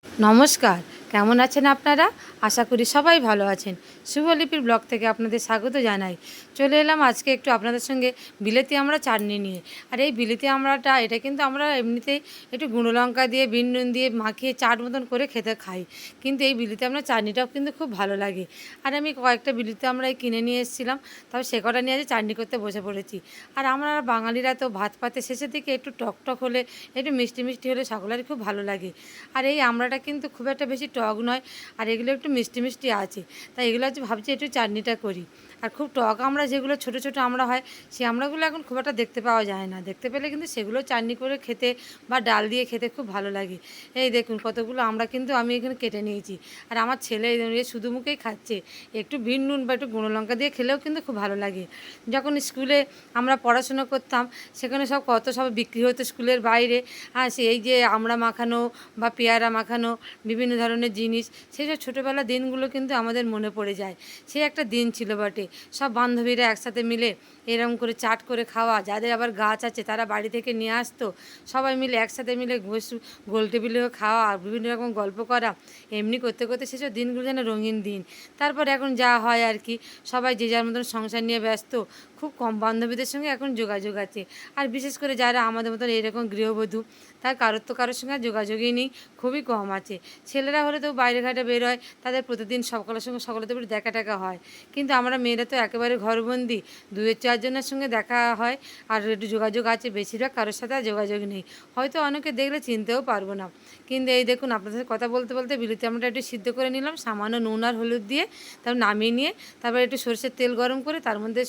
নমস্কার, কেমন আছেন আপনারা? আশা করি সবাই ভালো আছেন। শুভলিপির ব্লগ থেকে আপনাদের স্বাগত জানাই। চলে এলাম আজকে একটু আপনাদের সঙ্গে বিলেতি আমড়া চাটনি নিয়ে। আর এই বিলেতি আমড়াটা এটা কিন্তু আমরা এমনিতেই একটু গুঁড়ো লঙ্কা দিয়ে বিন নুন দিয়ে মাখিয়ে চাট মতন করে খেতে খাই। কিন্তু এই বিলেতি আমড়া চাটনিটাও কিন্তু খুব ভালো লাগে। আর আমি কয়েকটা বিলেতি আমড়াই কিনে নিয়ে এসেছিলাম, তবে সে কটা নিয়ে আজ চাটনি করতে বসে পড়েছি। আর আমরা বাঙালিরা তো ভাত পাতে শেষের দিকে একটু টক টক হলে, একটু মিষ্টি মিষ্টি হলে সকলেরই খুব ভালো লাগে। আর এই আমড়াটা কিন্তু খুব একটা বেশি টক নয়, আর এগুলো একটু মিষ্টি মিষ্টি আছে। তাই এগুলো হচ্ছে ভাবছি একটু চাটনিটা করি। আর খুব টক আমড়া যেগুলো ছোট ছোট আমড়া হয়, সেই আমড়াগুলো এখন খুব একটা দেখতে পাওয়া যায় না। দেখতে পেলে কিন্তু সেগুলো চাটনি করে খেতে বা ডাল দিয়ে খেতে খুব ভালো লাগে। এই দেখুন কতগুলো আমড়া কিন্তু আমি এখানে কেটে নিয়েছি। আর আমার ছেলে শুধু মুখেই খাচ্ছে। একটু বিন নুন বা একটু গুঁড়ো লঙ্কা দিয়ে খেলেও কিন্তু খুব ভালো লাগে। যখন স্কুলে আমরা পড়াশুনো করতাম, সেখানে কত সব বিক্রি হতো স্কুলের বাইরে। আর এই যে আমড়া মাখানো বা পেয়ারা মাখানো বিভিন্ন ধরনের জিনিস, সেসব ছোটোবেলার দিনগুলো কিন্তু আমাদের মনে পড়ে যায়। সে একটা দিন ছিল বটে। সব বান্ধবীরা একসাথে মিলে এরকম করে চাট করে খাওয়া, যাদের আবার গাছ আছে তারা বাড়ি থেকে নিয়ে আসতো, সবাই মিলে একসাথে মিলে গোল টেবিলেও খাওয়া আর বিভিন্ন রকম গল্প করা। এমনি করতে করতে সেসব দিনগুলো যেন রঙিন দিন। তারপর এখন যা হয় আর কি, সবাই যে যার মতন সংসার নিয়ে ব্যস্ত। খুব কম বান্ধবীদের সঙ্গে এখন যোগাযোগ আছে। আর বিশেষ করে যারা আমাদের মতন এইরকম গৃহবধূ, তার কারোর সঙ্গে যোগাযোগই নেই, খুবই কম আছে। ছেলেরা হলে তো বাইরে ঘাটে বেরোয়, তাদের প্রতিদিন সকলের সঙ্গে সকলের তো দেখা টাকা হয়। কিন্তু আমরা মেয়েরা তো একেবারে ঘরবন্দি, 2-4 জনের সঙ্গে দেখা হয়। আর একটু যোগাযোগ আছে, বেশিরভাগ কারোর সাথে আর যোগাযোগ নেই। হয়তো অনেকে দেখলে চিনতেও পারবো না। কিন্তু এই দেখুন আপনাদের সাথে কথা বলতে বলতে বিলিতি আমড়াটা একটু সিদ্ধ করে নিলাম সামান্য নুন আর হলুদ দিয়ে। তারপর নামিয়ে নিয়ে তারপর একটু সরষের তেল গরম করে তার মধ্যে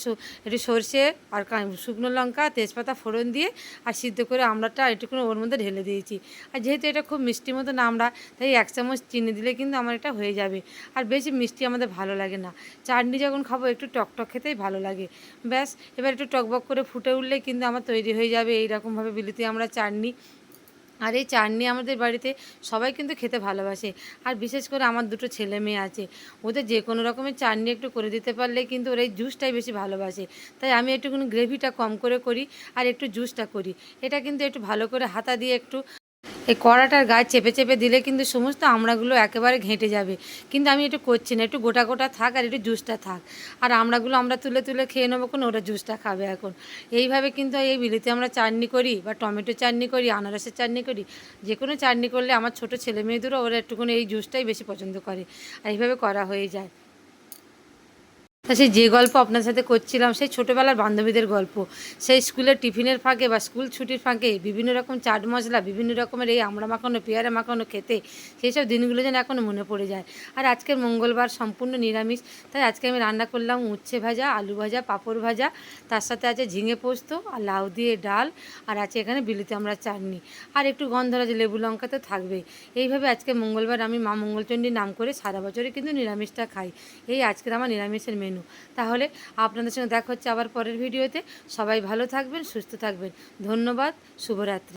একটু সরষে আর শুকনো লঙ্কা তেজপাতা ফোড়ন দিয়ে আর সিদ্ধ করে আমড়াটা একটুখানি ওর মধ্যে ঢেলে দিয়েছি। আর যেহেতু এটা খুব মিষ্টি মতো আমড়া, তাই 1 চামচ চিনি দিলে কিন্তু আমার এটা হয়ে যাবে। আর বেশি মিষ্টি আমাদের ভালো লাগে না। চাটনি যখন খাবো একটু টক টক খেতেই ভালো লাগে। ব্যাস, এবার একটু টকবক করে ফুটে উঠলেই কিন্তু আমার তৈরি হয়ে যাবে এইরকমভাবে বিলিতি আমড়া চাটনি। আর এই চাটনি আমাদের বাড়িতে সবাই কিন্তু খেতে ভালোবাসে। আর বিশেষ করে আমার 2টো ছেলে মেয়ে আছে, ওদের যে কোনো রকমের চাটনি একটু করে দিতে পারলে কিন্তু ওরা এই জুসটাই বেশি ভালোবাসে। তাই আমি একটুখানি গ্রেভিটা কম করে করি আর একটু জুসটা করি। এটা কিন্তু একটু ভালো করে হাতা দিয়ে একটু এই কড়াটার গায়ে চেপে চেপে দিলে কিন্তু সমস্ত আমড়াগুলো একেবারে ঘেঁটে যাবে। কিন্তু আমি একটু করছি না, একটু গোটা গোটা থাক আর একটু জুসটা থাক। আর আমড়াগুলো আমরা তুলে তুলে খেয়ে নেবো, কোনো ওরা জুসটা খাবে এখন। এইভাবে কিন্তু এই বিলিতে আমরা চাটনি করি বা টমেটো চাটনি করি, আনারসের চাটনি করি। যে কোনো চাটনি করলে আমার ছোটো ছেলে মেয়েদেরও ওরা একটুখানি এই জুসটাই বেশি পছন্দ করে। আর এইভাবে করা হয়ে যায়। তা সেই যে গল্প আপনার সাথে করছিলাম, সেই ছোটোবেলার বান্ধবীদের গল্প। সেই স্কুলের টিফিনের ফাঁকে বা স্কুল ছুটির ফাঁকে বিভিন্ন রকম চাট মশলা, বিভিন্ন রকমের এই আমড়া মাখানো পেয়ারা মাখানো খেতে, সেই সব দিনগুলো যেন এখনও মনে পড়ে যায়। আর আজকের মঙ্গলবার সম্পূর্ণ নিরামিষ, তাই আজকে আমি রান্না করলাম উচ্ছে ভাজা, আলু ভাজা, পাঁপড় ভাজা, তার সাথে আছে ঝিঙে পোস্ত আর লাউ দিয়ে ডাল, আর আছে এখানে বিলিতি আমড়ার চাটনি, আর একটু গন্ধরাজ লেবু লঙ্কা তো থাকবেই। এইভাবে আজকে মঙ্গলবার আমি মা মঙ্গলচণ্ডীর নাম করে সারা বছরে কিন্তু নিরামিষটা খাই। এই আজকের আমার নিরামিষের মেনু। তাহলে আপনাদের সঙ্গে দেখা হচ্ছে আবার পরের ভিডিওতে। সবাই ভালো থাকবেন, সুস্থ থাকবেন। ধন্যবাদ, শুভরাত্রি।